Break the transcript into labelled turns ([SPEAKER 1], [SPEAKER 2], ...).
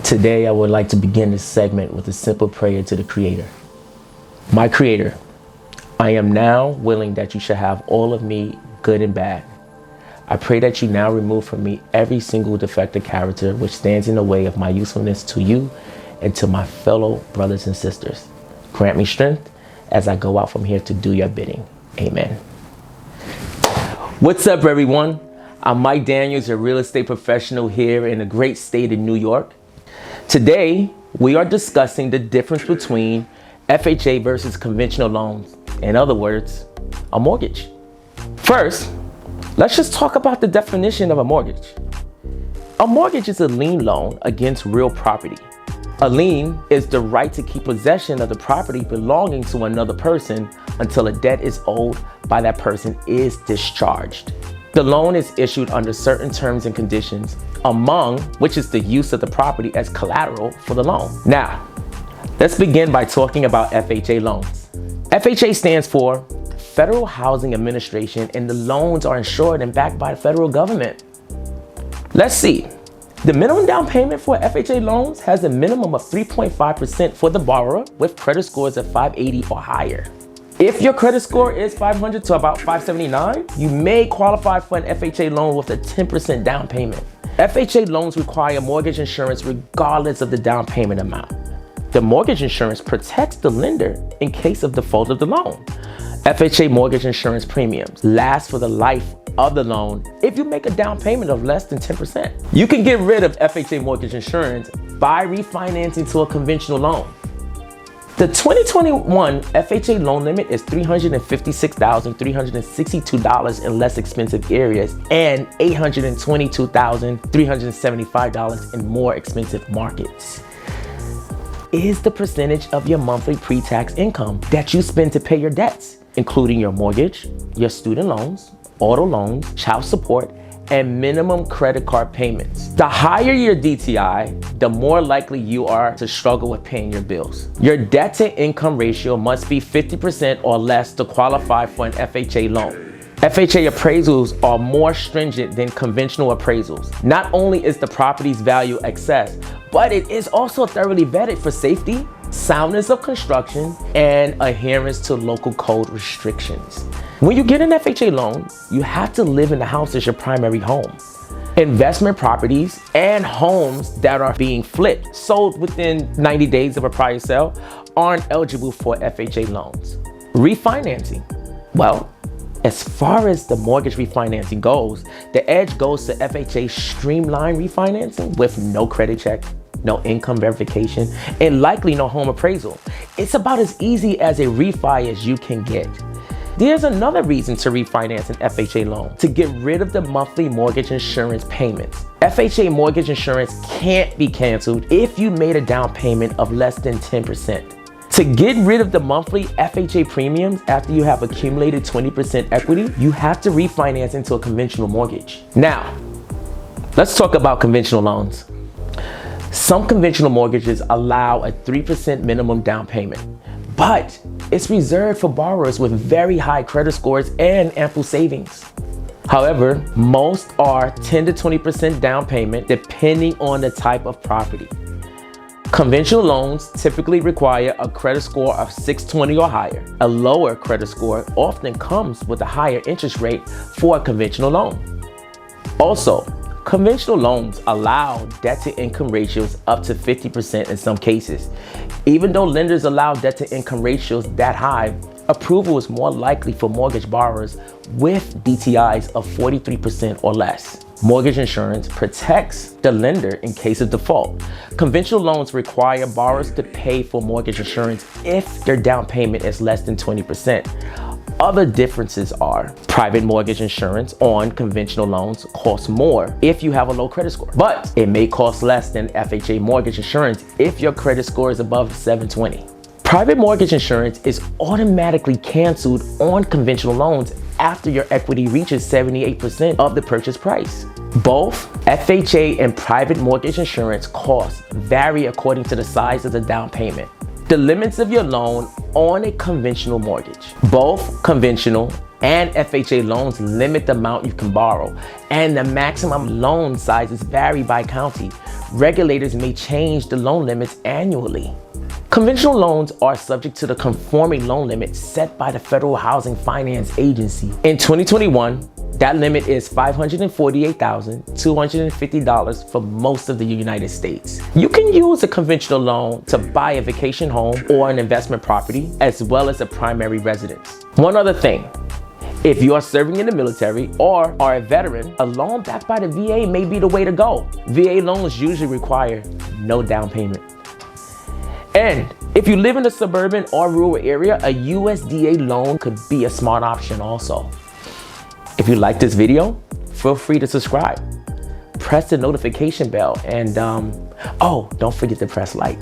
[SPEAKER 1] Today, I would like to begin this segment with a simple prayer to the Creator. My Creator, I am now willing that you shall have all of me, good and bad. I pray that you now remove from me every single defective character which stands in the way of my usefulness to you and to my fellow brothers and sisters. Grant me strength as I go out from here to do your bidding. Amen. What's up, everyone? I'm Mike Daniels, a real estate professional here in the great state of New York. Today, we are discussing the difference between FHA versus conventional loans. In other words, a mortgage. First, let's just talk about the definition of a mortgage. A mortgage is a lien loan against real property. A lien is the right to keep possession of the property belonging to another person until a debt is owed by that person is discharged. The loan is issued under certain terms and conditions, among which is the use of the property as collateral for the loan. Now, let's begin by talking about FHA loans. FHA stands for Federal Housing Administration, and the loans are insured and backed by the federal government. Let's see. The minimum down payment for FHA loans has a minimum of 3.5% for the borrower with credit scores of 580 or higher. If your credit score is 500 to about 579, you may qualify for an FHA loan with a 10% down payment. FHA loans require mortgage insurance regardless of the down payment amount. The mortgage insurance protects the lender in case of default of the loan. FHA mortgage insurance premiums last for the life of the loan if you make a down payment of less than 10%. You can get rid of FHA mortgage insurance by refinancing to a conventional loan. The 2021 FHA loan limit is $356,362 in less expensive areas and $822,375 in more expensive markets. Is the percentage of your monthly pre-tax income that you spend to pay your debts, including your mortgage, your student loans, auto loans, child support, and minimum credit card payments. The higher your DTI, the more likely you are to struggle with paying your bills. Your debt to income ratio must be 50% or less to qualify for an FHA loan. FHA appraisals are more stringent than conventional appraisals. Not only is the property's value assessed, but it is also thoroughly vetted for safety, soundness of construction, and adherence to local code restrictions. When you get an FHA loan, you have to live in the house as your primary home. Investment properties and homes that are being flipped, sold within 90 days of a prior sale, aren't eligible for FHA loans. Refinancing. Well, as far as the mortgage refinancing goes, the edge goes to FHA streamlined refinancing with no credit check, no income verification, and likely no home appraisal. It's about as easy as a refi as you can get. There's another reason to refinance an FHA loan: to get rid of the monthly mortgage insurance payments. FHA mortgage insurance can't be canceled if you made a down payment of less than 10%. To get rid of the monthly FHA premiums after you have accumulated 20% equity, you have to refinance into a conventional mortgage. Now, let's talk about conventional loans. Some conventional mortgages allow a 3% minimum down payment, but it's reserved for borrowers with very high credit scores and ample savings. However, most are 10 to 20% down payment depending on the type of property. Conventional loans typically require a credit score of 620 or higher. A lower credit score often comes with a higher interest rate for a conventional loan. Also, conventional loans allow debt to income ratios up to 50% in some cases. Even though lenders allow debt to income ratios that high, approval is more likely for mortgage borrowers with DTIs of 43% or less. Mortgage insurance protects the lender in case of default. Conventional loans require borrowers to pay for mortgage insurance if their down payment is less than 20%. Other differences are private mortgage insurance on conventional loans costs more if you have a low credit score, but it may cost less than FHA mortgage insurance if your credit score is above 720. Private mortgage insurance is automatically canceled on conventional loans after your equity reaches 78% of the purchase price. Both FHA and private mortgage insurance costs vary according to the size of the down payment. The limits of your loan on a conventional mortgage. Both conventional and FHA loans limit the amount you can borrow, and the maximum loan sizes vary by county. regulators may change the loan limits annually. Conventional loans are subject to the conforming loan limit set by the Federal Housing Finance Agency. In 2021, that limit is $548,250 for most of the United States. You can use a conventional loan to buy a vacation home or an investment property, as well as a primary residence. One other thing, if you are serving in the military or are a veteran, a loan backed by the VA may be the way to go. VA loans usually require no down payment. And if you live in a suburban or rural area, a USDA loan could be a smart option also. If you like this video, feel free to subscribe. Press the notification bell and don't forget to press like.